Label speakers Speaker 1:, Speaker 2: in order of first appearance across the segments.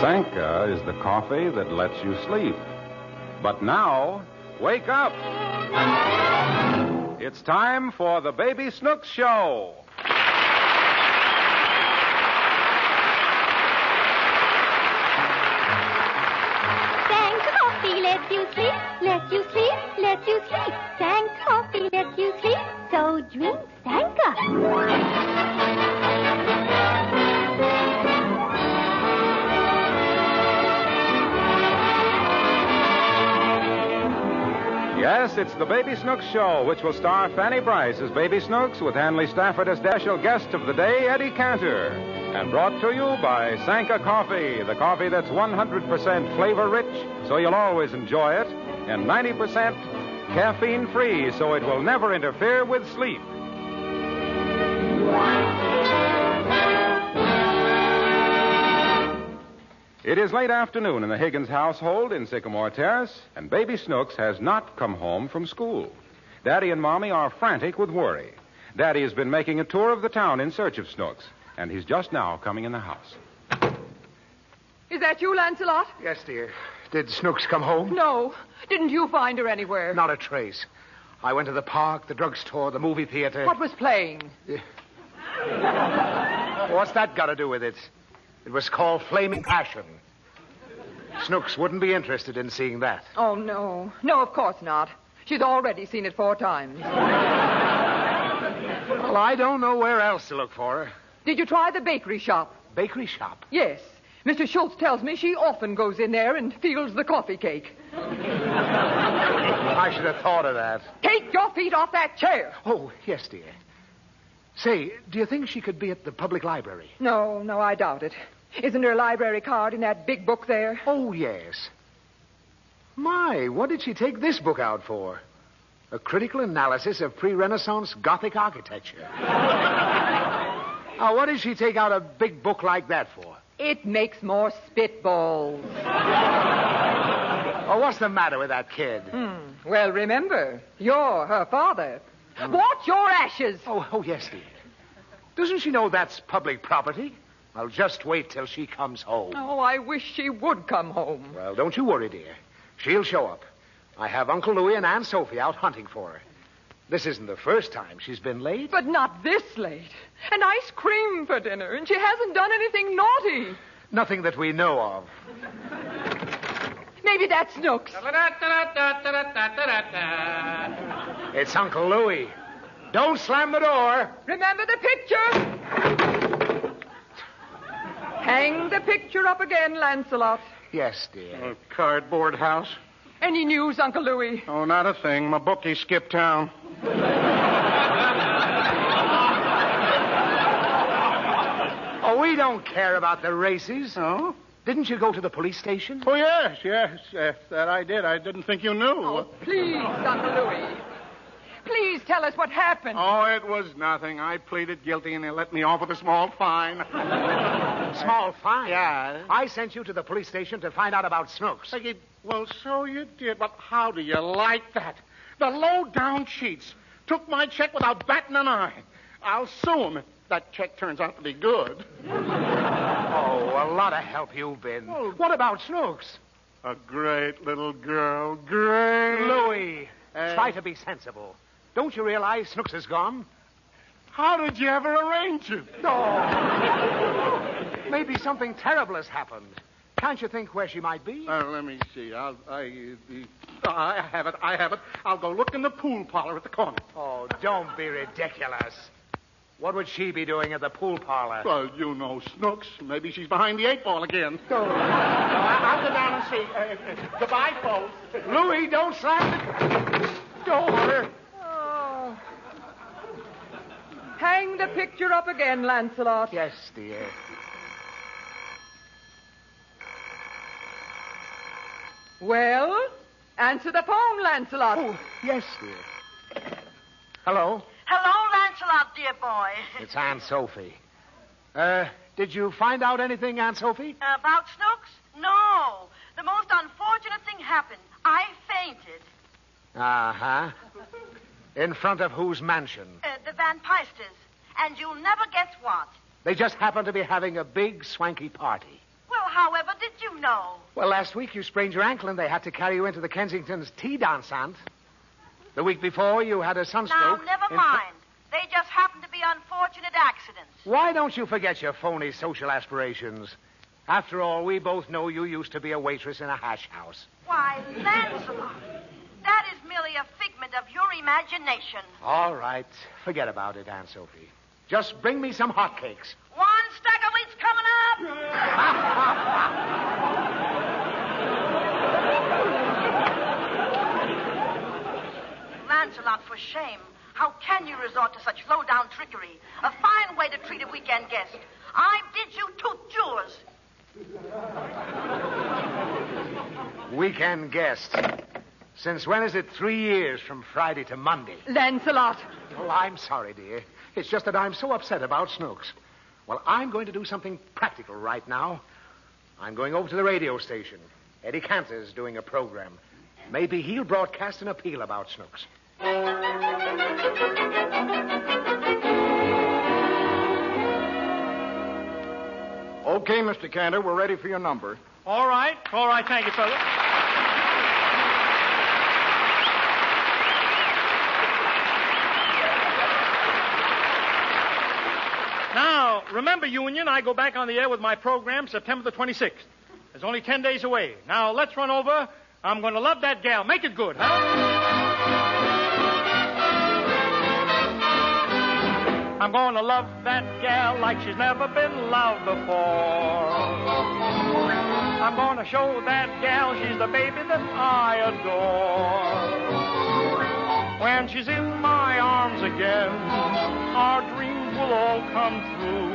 Speaker 1: Sanka is the coffee that lets you sleep. But now, wake up. It's time for the Baby Snooks Show.
Speaker 2: Thank coffee lets you sleep, lets you sleep, lets you sleep. Thank coffee lets you sleep, so drink Sanka.
Speaker 1: Yes, it's the Baby Snooks Show, which will star Fanny Bryce as Baby Snooks with Hanley Stafford as special guest of the day, Eddie Cantor. And brought to you by Sanka Coffee, the coffee that's 100% flavor-rich, so you'll always enjoy it, and 90% caffeine-free, so it will never interfere with sleep. It is late afternoon in the Higgins household in Sycamore Terrace, and Baby Snooks has not come home from school. Daddy and Mommy are frantic with worry. Daddy has been making a tour of the town in search of Snooks, and he's just now coming in the house.
Speaker 3: Is that you, Lancelot?
Speaker 4: Yes, dear. Did Snooks come home?
Speaker 3: No. Didn't you find her anywhere?
Speaker 4: Not a trace. I went to the park, the drugstore, the movie theater.
Speaker 3: What was playing?
Speaker 4: What's that got to do with it? It was called Flaming Passion. Snooks wouldn't be interested in seeing that.
Speaker 3: Oh, no. No, of course not. She's already seen it 4 times.
Speaker 4: Well, I don't know where else to look for her.
Speaker 3: Did you try the bakery shop?
Speaker 4: Bakery shop?
Speaker 3: Yes. Mr. Schultz tells me she often goes in there and feels the coffee cake.
Speaker 4: I should have thought of that.
Speaker 3: Take your feet off that chair.
Speaker 4: Oh, yes, dear. Say, do you think she could be at the public library?
Speaker 3: No, I doubt it. Isn't there a library card in that big book there?
Speaker 4: Oh, yes. My, what did she take this book out for? A critical analysis of pre-Renaissance Gothic architecture. Now, what did she take out a big book like that for?
Speaker 3: It makes more spitballs.
Speaker 4: Oh, what's the matter with that kid?
Speaker 3: Well, remember, you're her father. Watch your ashes.
Speaker 4: Oh, yes, dear. Doesn't she know that's public property? I'll just wait till she comes home.
Speaker 3: Oh, I wish she would come home.
Speaker 4: Well, don't you worry, dear. She'll show up. I have Uncle Louie and Aunt Sophie out hunting for her. This isn't the first time she's been late.
Speaker 3: But not this late. An ice cream for dinner, and she hasn't done anything naughty.
Speaker 4: Nothing that we know of.
Speaker 3: Maybe that's Snooks.
Speaker 4: It's Uncle Louie. Don't slam the door.
Speaker 3: Remember the picture? Hang the picture up again, Lancelot.
Speaker 4: Yes, dear.
Speaker 5: A cardboard house?
Speaker 3: Any news, Uncle Louie?
Speaker 5: Oh, not a thing. My bookie skipped town.
Speaker 4: Oh, we don't care about the races.
Speaker 5: Oh?
Speaker 4: Didn't you go to the police station?
Speaker 5: Oh, yes. That I did. I didn't think you knew.
Speaker 3: Oh, please, Uncle Louie. Please tell us what happened.
Speaker 5: Oh, it was nothing. I pleaded guilty, and they let me off with a small fine.
Speaker 4: Small fine?
Speaker 5: Yeah.
Speaker 4: I sent you to the police station to find out about Snooks.
Speaker 5: Well, so you did, but how do you like that? The low-down cheats took my check without batting an eye. I'll sue them if that check turns out to be good.
Speaker 4: Oh, a lot of help you've been.
Speaker 5: Oh.
Speaker 4: What about Snooks?
Speaker 5: A great little girl. Great.
Speaker 4: Louie, try to be sensible. Don't you realize Snooks is gone?
Speaker 5: How did you ever arrange it?
Speaker 4: Oh. Maybe something terrible has happened. Can't you think where she might be?
Speaker 5: Let me see. I have it. I'll go look in the pool parlor at the corner.
Speaker 4: Oh, don't be ridiculous. What would she be doing at the pool parlor?
Speaker 5: Well, you know Snooks. Maybe she's behind the 8 ball again.
Speaker 4: Oh.
Speaker 5: I'll go down and see. Goodbye, folks.
Speaker 4: Louie, don't slam the door.
Speaker 3: Oh. Hang the picture up again, Lancelot.
Speaker 4: Yes, dear.
Speaker 3: Well, answer the phone, Lancelot.
Speaker 4: Oh, yes, dear. Hello?
Speaker 6: Hello, Lancelot, dear boy.
Speaker 4: It's Aunt Sophie. Did you find out anything, Aunt Sophie?
Speaker 6: About Snooks? No. The most unfortunate thing happened. I fainted.
Speaker 4: Uh-huh. In front of whose mansion?
Speaker 6: The Van Peisters. And you'll never guess what.
Speaker 4: They just happen to be having a big, swanky party.
Speaker 6: Well, however, did you know?
Speaker 4: Well, last week you sprained your ankle and they had to carry you into the Kensington's tea dance, Aunt. The week before you had a sunstroke.
Speaker 6: Now, never mind. They just happen to be unfortunate accidents.
Speaker 4: Why don't you forget your phony social aspirations? After all, we both know you used to be a waitress in a hash house.
Speaker 6: Why, Lancelot, that is merely a figment of your imagination.
Speaker 4: All right. Forget about it, Aunt Sophie. Just bring me some hotcakes.
Speaker 6: One stack of wheat's coming up. Lancelot, for shame. How can you resort to such low-down trickery? A fine way to treat a weekend guest. I bid you tooth yours.
Speaker 4: Weekend guest. Since when is it 3 years from Friday to Monday?
Speaker 3: Lancelot.
Speaker 4: Oh, I'm sorry, dear. It's just that I'm so upset about Snooks. Well, I'm going to do something practical right now. I'm going over to the radio station. Eddie Cantor's doing a program. Maybe he'll broadcast an appeal about Snooks.
Speaker 7: Okay, Mr. Cantor, we're ready for your number.
Speaker 8: All right, thank you, fella. Now, remember, Union, I go back on the air with my program September the 26th. It's only 10 days away. Now, let's run over. I'm going to love that gal. Make it good, huh? I'm going to love that gal like she's never been loved before. I'm going to show that gal she's the baby that I adore. When she's in my arms again, our dreams will all come true.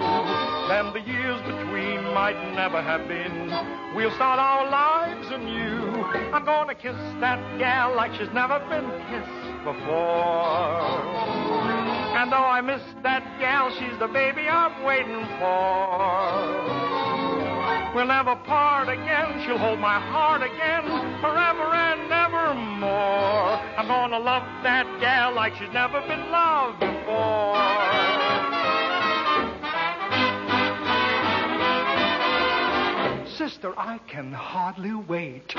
Speaker 8: Then the years between might never have been. We'll start our lives anew. I'm gonna kiss that gal like she's never been kissed before. And though I miss that gal, she's the baby I'm waiting for. We'll never part again. She'll hold my heart again forever and evermore. I'm gonna love that gal like she's never been loved before. Sister, I can hardly wait.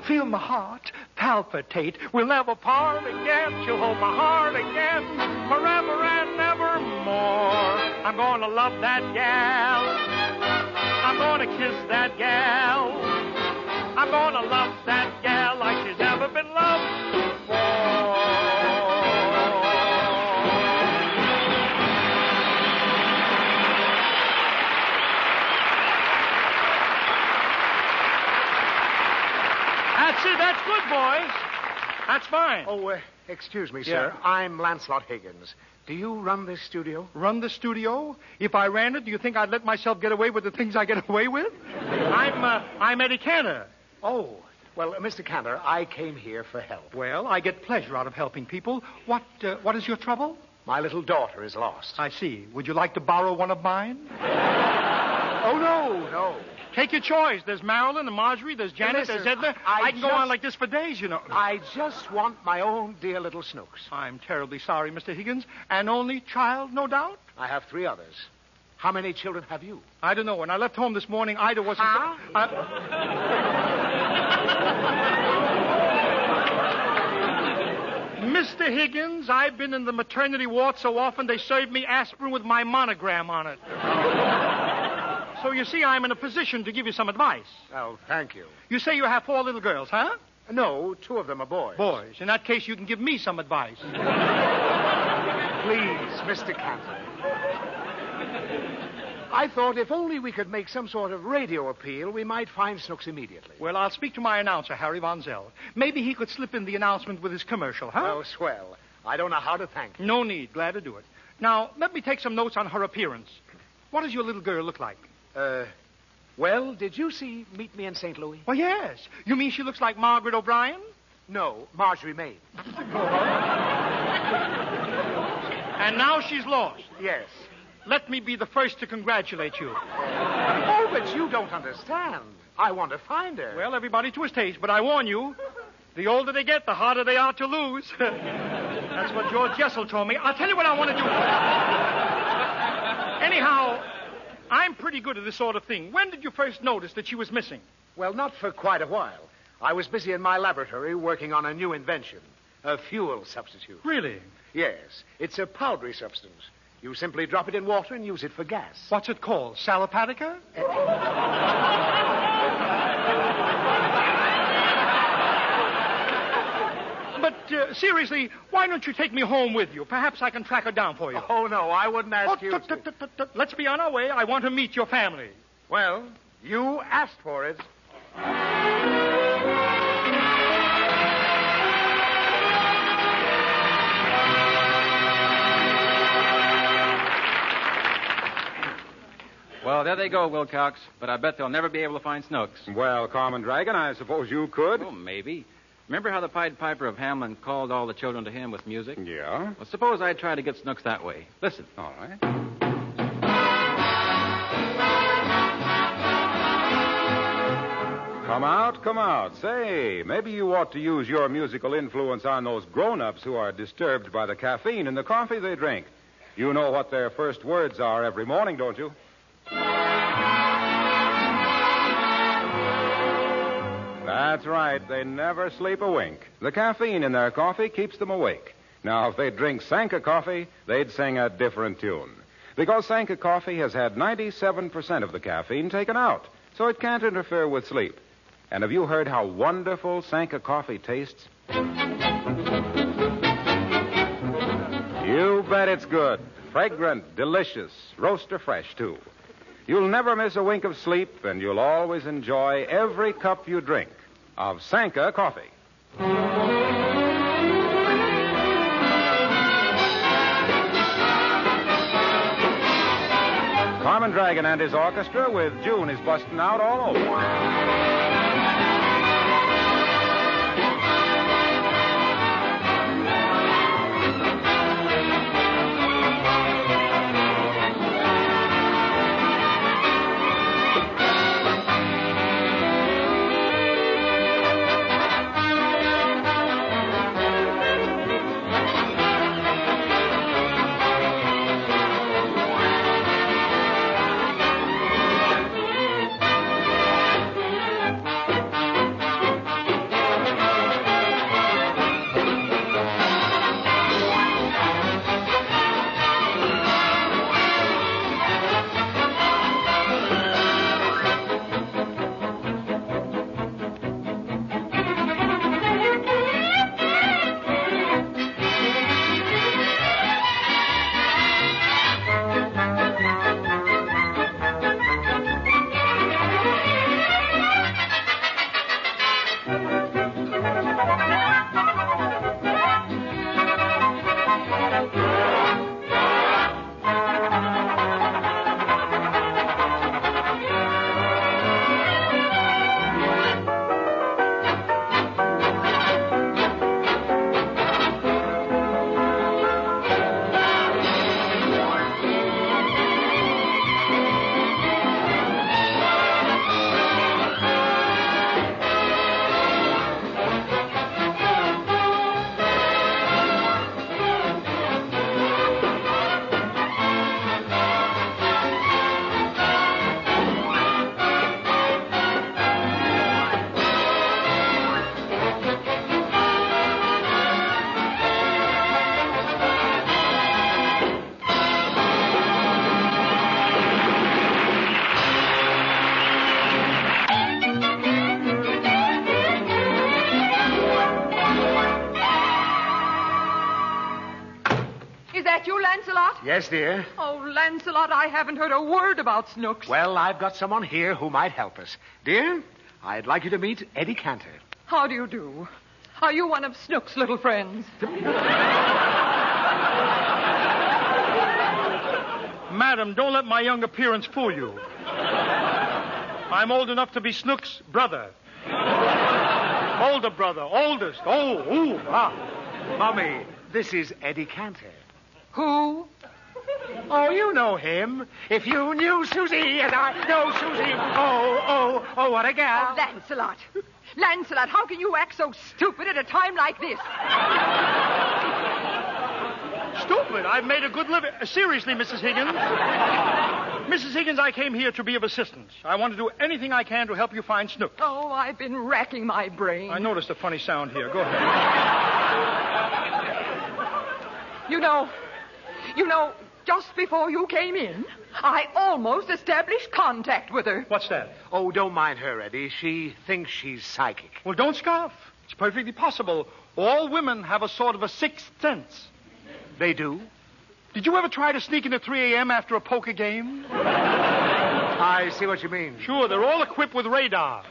Speaker 8: Feel my heart palpitate. We'll never part again. She'll hold my heart again forever and evermore. I'm gonna love that gal. I'm gonna kiss that gal. I'm gonna love that gal like she's never been loved before. That's it. That's good, boys. That's fine.
Speaker 4: Oh, excuse me, sir.
Speaker 8: Yeah.
Speaker 4: I'm Lancelot Higgins. Do you run this studio?
Speaker 8: Run the studio? If I ran it, do you think I'd let myself get away with the things I get away with? I'm Eddie Cantor.
Speaker 4: Oh, well, Mr. Cantor, I came here for help.
Speaker 8: Well, I get pleasure out of helping people. What is your trouble?
Speaker 4: My little daughter is lost.
Speaker 8: I see. Would you like to borrow one of mine?
Speaker 4: Oh, no.
Speaker 8: Take your choice. There's Marilyn and Marjorie. There's Janet.
Speaker 4: Listen,
Speaker 8: there's Edna. I can go on like this for days, you know.
Speaker 4: I just want my own dear little Snooks.
Speaker 8: I'm terribly sorry, Mr. Higgins. An only child, no doubt?
Speaker 4: I have 3 others. How many children have you?
Speaker 8: I don't know. When I left home this morning, Ida wasn't...
Speaker 4: Huh?
Speaker 8: Mr. Higgins, I've been in the maternity ward so often they served me aspirin with my monogram on it. So you see, I'm in a position to give you some advice.
Speaker 4: Oh, thank you.
Speaker 8: You say you have 4 little girls, huh?
Speaker 4: No, 2 of them are boys.
Speaker 8: Boys. In that case, you can give me some advice.
Speaker 4: Please, Mr. Cantor. I thought if only we could make some sort of radio appeal, we might find Snooks immediately.
Speaker 8: Well, I'll speak to my announcer, Harry Von Zell. Maybe he could slip in the announcement with his commercial, huh?
Speaker 4: Oh, swell. I don't know how to thank you.
Speaker 8: No need. Glad to do it. Now, let me take some notes on her appearance. What does your little girl look like?
Speaker 4: Well, did you see Meet Me in St. Louis?
Speaker 8: Well, yes. You mean she looks like Margaret O'Brien?
Speaker 4: No, Marjorie Maid.
Speaker 8: And now she's lost.
Speaker 4: Yes.
Speaker 8: Let me be the first to congratulate you.
Speaker 4: Oh, but you don't understand. I want to find her.
Speaker 8: Well, everybody to his taste, but I warn you, the older they get, the harder they are to lose. That's what George Jessel told me. I'll tell you what I want to do. Anyhow, I'm pretty good at this sort of thing. When did you first notice that she was missing?
Speaker 4: Well, not for quite a while. I was busy in my laboratory working on a new invention, a fuel substitute.
Speaker 8: Really?
Speaker 4: Yes. It's a powdery substance. You simply drop it in water and use it for gas.
Speaker 8: What's it called? Salopatica? But seriously, why don't you take me home with you? Perhaps I can track her down for you.
Speaker 4: Oh, no, I wouldn't ask you.
Speaker 8: Let's be on our way. I want to meet your family.
Speaker 4: Well, you asked for it.
Speaker 9: Well, there they go, Wilcox. But I bet they'll never be able to find Snooks.
Speaker 1: Well, Common Dragon, I suppose you could.
Speaker 9: Oh, maybe. Remember how the Pied Piper of Hamelin called all the children to him with music?
Speaker 1: Yeah?
Speaker 9: Well, suppose I try to get Snooks that way. Listen.
Speaker 1: All right. Come out, come out. Say, maybe you ought to use your musical influence on those grown-ups who are disturbed by the caffeine in the coffee they drink. You know what their first words are every morning, don't you? That's right. They never sleep a wink. The caffeine in their coffee keeps them awake. Now, if they'd drink Sanka coffee, they'd sing a different tune. Because Sanka coffee has had 97% of the caffeine taken out, so it can't interfere with sleep. And have you heard how wonderful Sanka coffee tastes? You bet it's good. Fragrant, delicious, roaster fresh, too. You'll never miss a wink of sleep, and you'll always enjoy every cup you drink of Sanka coffee. Carmen Dragon and his orchestra with June is busting out all over. Yes, dear?
Speaker 3: Oh, Lancelot, I haven't heard a word about Snooks.
Speaker 4: Well, I've got someone here who might help us. Dear, I'd like you to meet Eddie Cantor.
Speaker 3: How do you do? Are you one of Snooks' little friends?
Speaker 8: Madam, don't let my young appearance fool you. I'm old enough to be Snooks' brother. Older brother, oldest.
Speaker 4: Mummy, this is Eddie Cantor.
Speaker 3: Who?
Speaker 4: Oh, you know him. If you knew Susie as I know Susie. Oh, what a gal.
Speaker 3: Oh, Lancelot. Lancelot, how can you act so stupid at a time like this?
Speaker 8: Stupid? I've made a good living. Seriously, Mrs. Higgins. Mrs. Higgins, I came here to be of assistance. I want to do anything I can to help you find Snooks.
Speaker 3: Oh, I've been racking my brain.
Speaker 8: I noticed a funny sound here. Go ahead.
Speaker 3: You know, just before you came in, I almost established contact with her.
Speaker 8: What's that?
Speaker 4: Oh, don't mind her, Eddie. She thinks she's psychic.
Speaker 8: Well, don't scoff. It's perfectly possible. All women have a sort of a sixth sense.
Speaker 4: They do?
Speaker 8: Did you ever try to sneak in at 3 a.m. after a poker game?
Speaker 4: I see what you mean.
Speaker 8: Sure, they're all equipped with radar.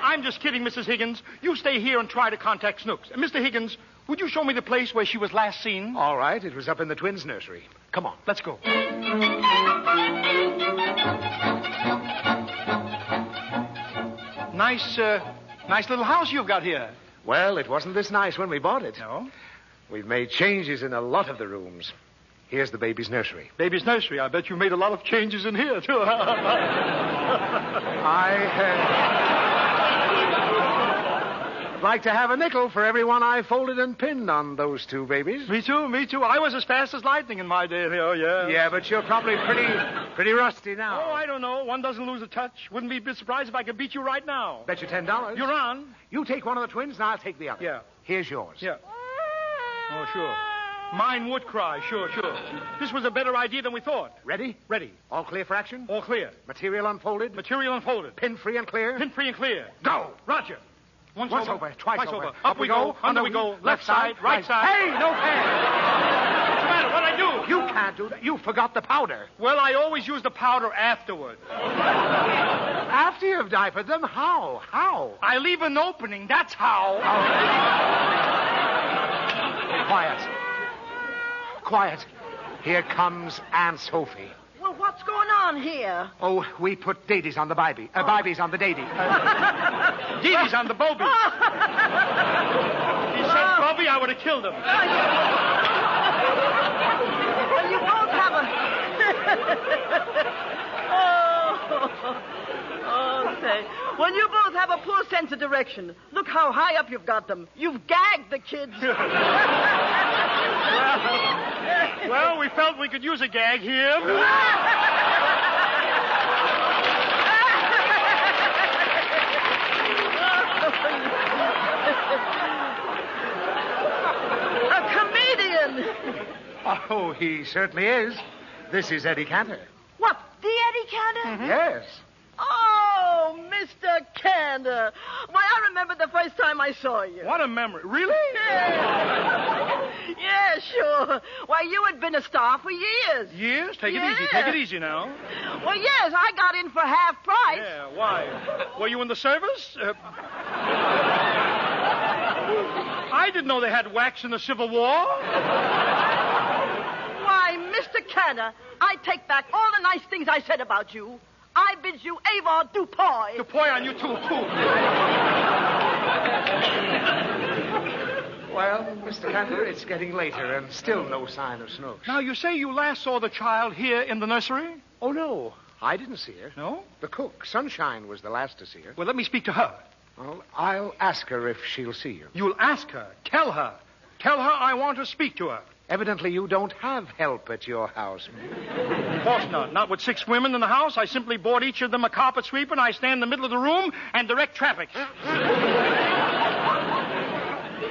Speaker 8: I'm just kidding, Mrs. Higgins. You stay here and try to contact Snooks. And Mr. Higgins, would you show me the place where she was last seen?
Speaker 4: All right, it was up in the twins' nursery. Come on.
Speaker 8: Let's go. Nice little house you've got here.
Speaker 4: Well, it wasn't this nice when we bought it.
Speaker 8: No?
Speaker 4: We've made changes in a lot of the rooms. Here's the baby's nursery.
Speaker 8: Baby's nursery. I bet you made a lot of changes in here, too.
Speaker 4: I'd like to have a nickel for every one I folded and pinned on those two babies.
Speaker 8: Me too. I was as fast as lightning in my day. Oh, yeah.
Speaker 4: Yeah, but you're probably pretty rusty now.
Speaker 8: Oh, I don't know. One doesn't lose a touch. Wouldn't be a bit surprised if I could beat you right now.
Speaker 4: Bet you $10.
Speaker 8: You're on.
Speaker 4: You take one of the twins, and I'll take the other.
Speaker 8: Yeah.
Speaker 4: Here's yours.
Speaker 8: Yeah. Oh, sure. Mine would cry. Sure. This was a better idea than we thought.
Speaker 4: Ready?
Speaker 8: Ready.
Speaker 4: All clear for action?
Speaker 8: All clear.
Speaker 4: Material unfolded?
Speaker 8: Material unfolded.
Speaker 4: Pin free and clear?
Speaker 8: Pin free and clear.
Speaker 4: Go!
Speaker 8: Roger. Once over,
Speaker 4: twice over.
Speaker 8: Up we go, under we go, left side, right side.
Speaker 4: Hey, no fair!
Speaker 8: What's the matter? What'd I do?
Speaker 4: You can't do that. You forgot the powder.
Speaker 8: Well, I always use the powder afterward.
Speaker 4: After you've diapered them? How?
Speaker 8: I leave an opening, that's how.
Speaker 4: Quiet. Here comes Aunt Sophie.
Speaker 6: Well, what's going on here?
Speaker 4: Oh, we put dadies on the Bibie. Bibies on the daddy.
Speaker 8: Dadies on the Bobby. He said Bobby, I would have killed him.
Speaker 6: Well, you both have a... say. Well, you both have a poor sense of direction. Look how high up you've got them. You've gagged the kids.
Speaker 8: Well, we felt we could use a gag here.
Speaker 6: A comedian.
Speaker 4: Oh, he certainly is. This is Eddie Cantor.
Speaker 6: What, the Eddie Cantor?
Speaker 4: Mm-hmm. Yes.
Speaker 6: Oh, Mr. Cantor. Why, I remember the first time I saw you.
Speaker 8: What a memory. Really?
Speaker 6: Yeah, sure. Why, you had been a star for years.
Speaker 8: Years? Take it easy now.
Speaker 6: Well, yes, I got in for half price.
Speaker 8: Yeah, why? Were you in the service? I didn't know they had wax in the Civil War.
Speaker 6: Why, Mr. Cantor, I take back all the nice things I said about you. I bid you Avon Dupoy.
Speaker 8: Dupoy on you, too.
Speaker 4: Well, Mr. Cantor, it's getting later and still no sign of Snooks.
Speaker 8: Now, you say you last saw the child here in the nursery?
Speaker 4: Oh, no. I didn't see her.
Speaker 8: No?
Speaker 4: The cook, Sunshine, was the last to see her.
Speaker 8: Well, let me speak to her.
Speaker 4: Well, I'll ask her if she'll see you.
Speaker 8: You'll ask her. Tell her. Tell her I want to speak to her.
Speaker 4: Evidently, you don't have help at your house.
Speaker 8: Of course not. Not with 6 women in the house. I simply bought each of them a carpet sweeper, and I stand in the middle of the room and direct traffic.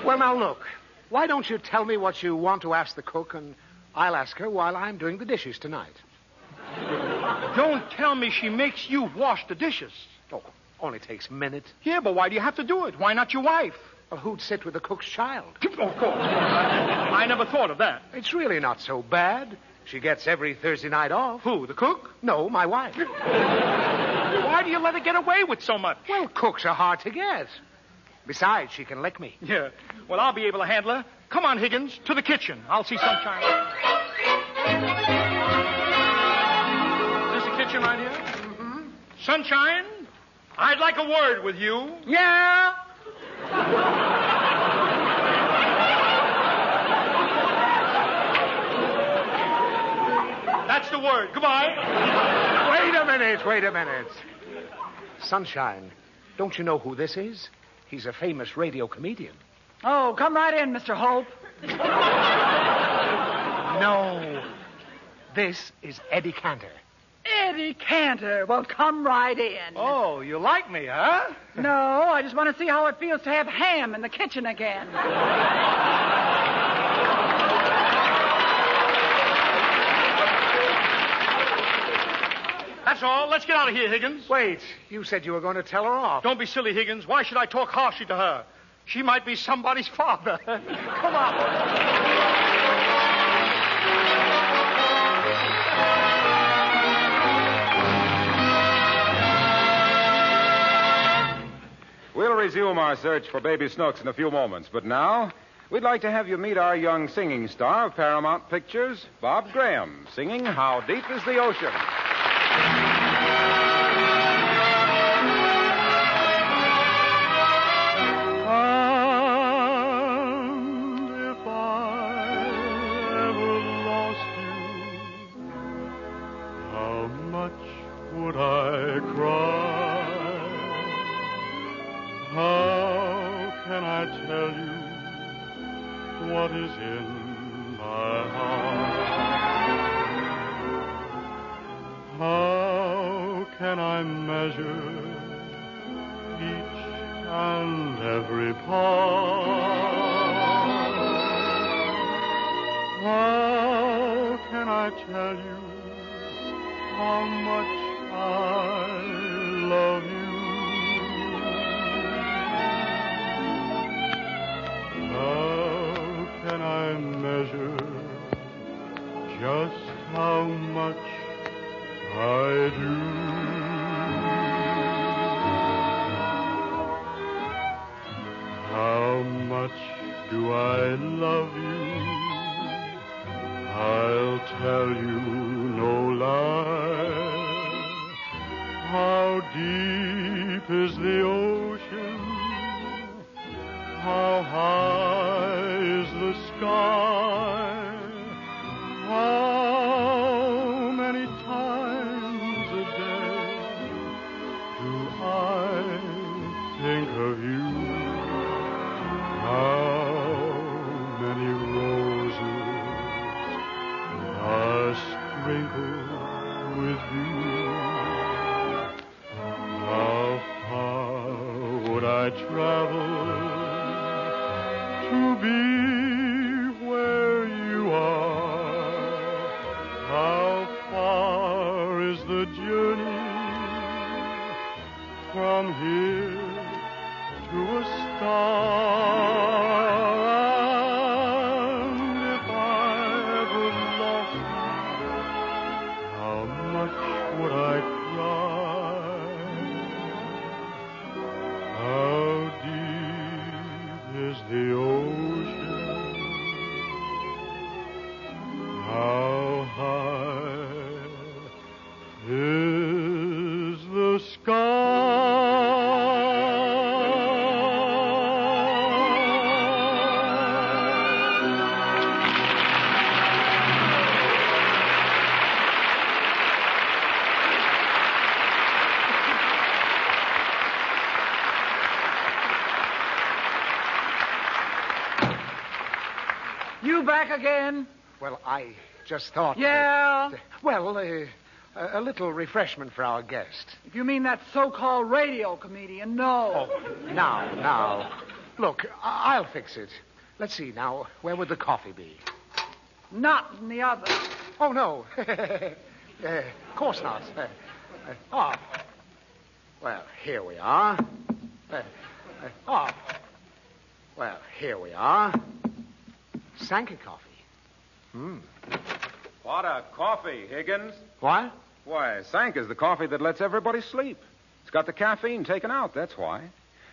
Speaker 4: Well, now, look. Why don't you tell me what you want to ask the cook, and I'll ask her while I'm doing the dishes tonight.
Speaker 8: Don't tell me she makes you wash the dishes.
Speaker 4: Oh, only takes a minute.
Speaker 8: Yeah, but why do you have to do it? Why not your wife?
Speaker 4: Well, who'd sit with the cook's child?
Speaker 8: Oh, of course. I never thought of that.
Speaker 4: It's really not so bad. She gets every Thursday night off.
Speaker 8: Who, the cook?
Speaker 4: No, my wife.
Speaker 8: Why do you let her get away with so much?
Speaker 4: Well, cooks are hard to get. Besides, she can lick me.
Speaker 8: Yeah. Well, I'll be able to handle her. Come on, Higgins, to the kitchen. I'll see Sunshine. Is this the kitchen right here?
Speaker 4: Mm-hmm.
Speaker 8: Sunshine, I'd like a word with you.
Speaker 3: Yeah?
Speaker 8: That's the word. Goodbye.
Speaker 4: Wait a minute. Sunshine, don't you know who this is? He's a famous radio comedian.
Speaker 3: Oh, come right in, Mr. Hope.
Speaker 4: No. This is Eddie Cantor.
Speaker 3: Eddie Cantor. Well, come right in.
Speaker 5: Oh, you like me, huh?
Speaker 3: No, I just want to see how it feels to have ham in the kitchen again.
Speaker 5: That's all. Let's get out of here, Higgins.
Speaker 4: Wait, you said you were going to tell her off.
Speaker 5: Don't be silly, Higgins. Why should I talk harshly to her? She might be somebody's father. Come on.
Speaker 1: We'll resume our search for Baby Snooks in a few moments, but now we'd like to have you meet our young singing star of Paramount Pictures, Bob Graham, singing How Deep is the Ocean.
Speaker 8: And if I ever lost you, how much would I cry? How can I tell you what is in my heart? How can I measure each and every part? How can I tell you how much I love you? How can I measure just how much I do? How much do I love you? I'll tell you no lie. How deep is the ocean? How high is the sky? How many times a day do I think of you? How many roses are sprinkled with you? How far would I travel to be where you are? How far is the journey from here to a star? And if I ever lost you, how much would I cry? How deep is the ocean? How high is the
Speaker 3: You back again?
Speaker 4: Well, I just thought...
Speaker 3: Yeah?
Speaker 4: A little refreshment for our guest.
Speaker 3: If you mean that so-called radio comedian, no.
Speaker 4: Oh, now. Look, I'll fix it. Let's see, now, where would the coffee be?
Speaker 3: Not in the oven.
Speaker 4: Oh, no. Of course not. Well, here we are. Well, here we are. Sanka coffee.
Speaker 1: What a coffee, Higgins.
Speaker 4: What?
Speaker 1: Why, Sanka's the coffee that lets everybody sleep. It's got the caffeine taken out, that's why.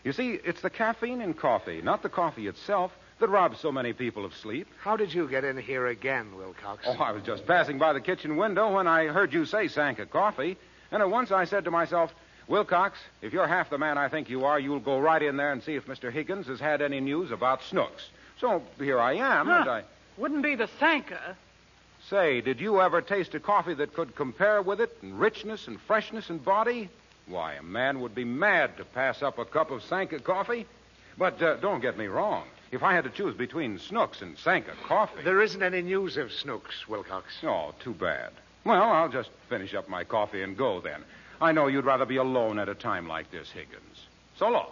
Speaker 1: You see, it's the caffeine in coffee, not the coffee itself, that robs so many people of sleep.
Speaker 4: How did you get in here again, Wilcox?
Speaker 1: Oh, I was just passing by the kitchen window when I heard you say Sanka coffee, and at once I said to myself, Wilcox, if you're half the man I think you are, you'll go right in there and see if Mr. Higgins has had any news about Snooks. So here I am, and I...
Speaker 3: Wouldn't be the Sanka.
Speaker 1: Say, did you ever taste a coffee that could compare with it in richness and freshness and body? Why, a man would be mad to pass up a cup of Sanka coffee. But don't get me wrong. If I had to choose between Snooks and Sanka coffee...
Speaker 4: There isn't any news of Snooks, Wilcox.
Speaker 1: Oh, too bad. Well, I'll just finish up my coffee and go then. I know you'd rather be alone at a time like this, Higgins. So long.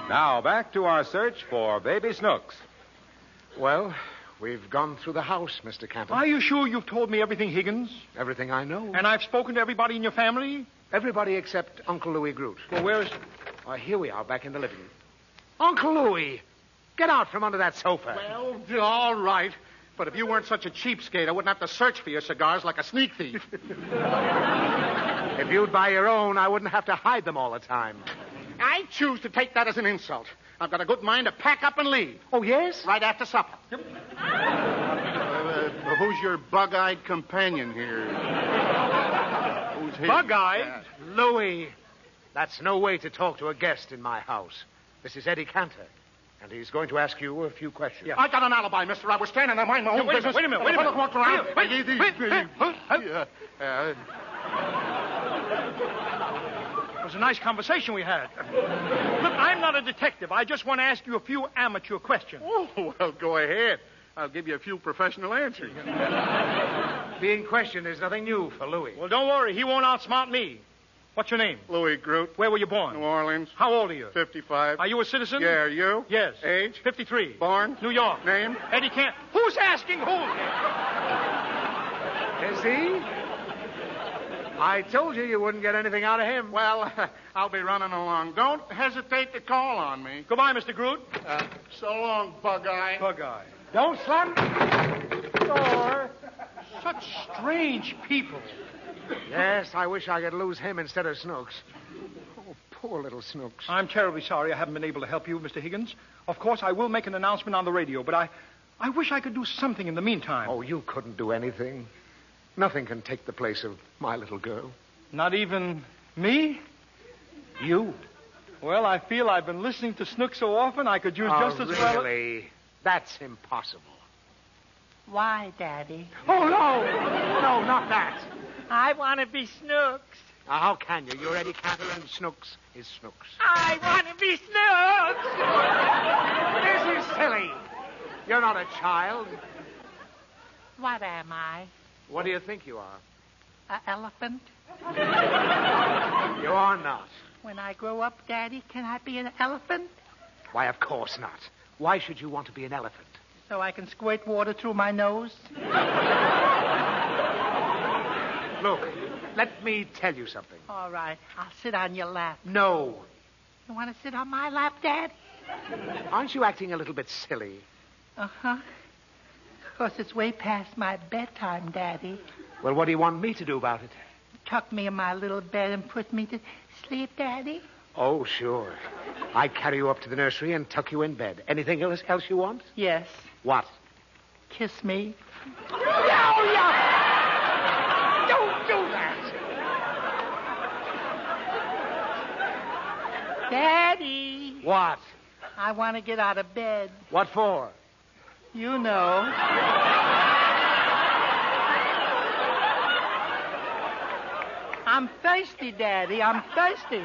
Speaker 1: Now, back to our search for Baby Snooks.
Speaker 4: Well, we've gone through the house, Mr. Cantor.
Speaker 8: Are you sure you've told me everything, Higgins?
Speaker 4: Everything I know.
Speaker 8: And I've spoken to everybody in your family?
Speaker 4: Everybody except Uncle Louis Groot.
Speaker 8: Well, where's...
Speaker 4: Here we are, back in the living room. Uncle Louis! Get out from under that sofa.
Speaker 5: Well, all right. But if you weren't such a cheapskate, I wouldn't have to search for your cigars like a sneak thief.
Speaker 4: If you'd buy your own, I wouldn't have to hide them all the time.
Speaker 5: I choose to take that as an insult. I've got a good mind to pack up and leave.
Speaker 4: Oh, yes?
Speaker 5: Right after supper. Yep. Who's your bug-eyed companion here? Who's he?
Speaker 8: Bug-eyed?
Speaker 4: Louis. That's no way to talk to a guest in my house. This is Eddie Cantor, and he's going to ask you a few questions.
Speaker 5: Yeah. I got an alibi, mister. I was standing there minding my own business.
Speaker 8: Wait a minute.
Speaker 5: Walk around.
Speaker 8: It was a nice conversation we had. Look, I'm not a detective. I just want to ask you a few amateur questions.
Speaker 5: Oh, well, go ahead. I'll give you a few professional answers.
Speaker 4: Being questioned is nothing new for Louis.
Speaker 8: Well, don't worry. He won't outsmart me. What's your name?
Speaker 5: Louis Groot.
Speaker 8: Where were you born?
Speaker 5: New Orleans.
Speaker 8: How old are you?
Speaker 5: 55.
Speaker 8: Are you a citizen?
Speaker 5: Yeah, you?
Speaker 8: Yes.
Speaker 5: Age?
Speaker 8: 53.
Speaker 5: Born?
Speaker 8: New York.
Speaker 5: Name?
Speaker 8: Eddie Kent. Who's asking who?
Speaker 4: Is he? I told you wouldn't get anything out of him.
Speaker 5: Well, I'll be running along. Don't hesitate to call on me.
Speaker 8: Goodbye, Mr. Groot.
Speaker 5: So long, Bug-Eye.
Speaker 8: Bug-Eye.
Speaker 4: Don't slam the door.
Speaker 8: Such strange people.
Speaker 4: Yes, I wish I could lose him instead of Snooks. Oh, poor little Snooks.
Speaker 8: I'm terribly sorry I haven't been able to help you, Mr. Higgins. Of course, I will make an announcement on the radio, but I wish I could do something in the meantime.
Speaker 4: Oh, you couldn't do anything. Nothing can take the place of my little girl.
Speaker 8: Not even me?
Speaker 4: You?
Speaker 8: Well, I feel I've been listening to Snook so often I could use just as well...
Speaker 4: Really? That's impossible.
Speaker 10: Why, Daddy?
Speaker 4: Oh, no! No, not that.
Speaker 10: I want to be Snooks.
Speaker 4: Now, how can you? You're Eddie Cantor and Snooks is Snooks.
Speaker 10: I want to be Snooks.
Speaker 4: This is silly. You're not a child.
Speaker 10: What am I?
Speaker 4: What do you think you are?
Speaker 10: An elephant?
Speaker 4: You are not.
Speaker 10: When I grow up, Daddy, can I be an elephant?
Speaker 4: Why, of course not. Why should you want to be an elephant?
Speaker 10: So I can squirt water through my nose?
Speaker 4: Look, let me tell you something.
Speaker 10: All right. I'll sit on your lap.
Speaker 4: No.
Speaker 10: You want to sit on my lap, Daddy?
Speaker 4: Aren't you acting a little bit silly?
Speaker 10: Uh-huh. Of course, it's way past my bedtime, Daddy.
Speaker 4: Well, what do you want me to do about it?
Speaker 10: Tuck me in my little bed and put me to sleep, Daddy?
Speaker 4: Oh, sure. I'd carry you up to the nursery and tuck you in bed. Anything else you want?
Speaker 10: Yes.
Speaker 4: What?
Speaker 10: Kiss me.
Speaker 4: No, yeah. Don't do that.
Speaker 10: Daddy.
Speaker 4: What?
Speaker 10: I want to get out of bed.
Speaker 4: What for?
Speaker 10: You know. I'm thirsty, Daddy. I'm thirsty.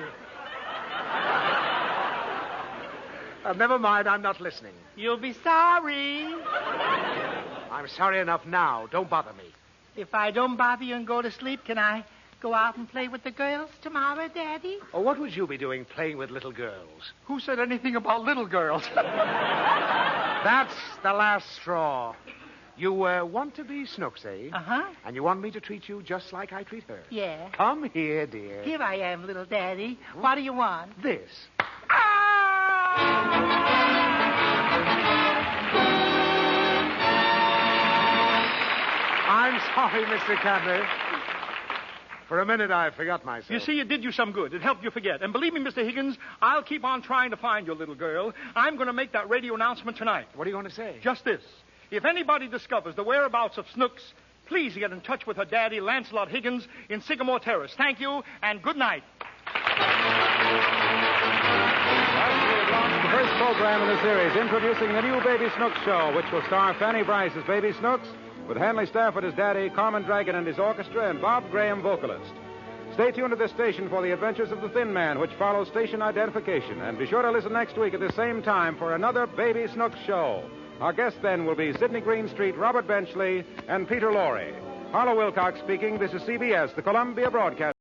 Speaker 4: Never mind. I'm not listening.
Speaker 10: You'll be sorry.
Speaker 4: I'm sorry enough now. Don't bother me.
Speaker 10: If I don't bother you and go to sleep, can I go out and play with the girls tomorrow, Daddy?
Speaker 4: Oh, what would you be doing playing with little girls?
Speaker 8: Who said anything about little girls?
Speaker 4: That's the last straw. You want to be Snooks, eh?
Speaker 10: Uh-huh.
Speaker 4: And you want me to treat you just like I treat her?
Speaker 10: Yeah.
Speaker 4: Come here, dear.
Speaker 10: Here I am, little Daddy. What do you want?
Speaker 4: This. I'm sorry, Mr. Cantor. For a minute, I forgot myself.
Speaker 8: You see, it did you some good. It helped you forget. And believe me, Mr. Higgins, I'll keep on trying to find your little girl. I'm going to make that radio announcement tonight.
Speaker 4: What are you going to say?
Speaker 8: Just this. If anybody discovers the whereabouts of Snooks, please get in touch with her daddy, Lancelot Higgins, in Sycamore Terrace. Thank you, and good night.
Speaker 1: The first program in the series introducing the new Baby Snooks show, which will star Fanny Bryce as Baby Snooks, with Hanley Stafford as Daddy, Carmen Dragon and his orchestra, and Bob Graham, vocalist. Stay tuned to this station for the adventures of the Thin Man, which follows station identification. And be sure to listen next week at the same time for another Baby Snooks show. Our guests then will be Sidney Greenstreet, Robert Benchley, and Peter Lorre. Harlow Wilcox speaking. This is CBS, the Columbia Broadcast.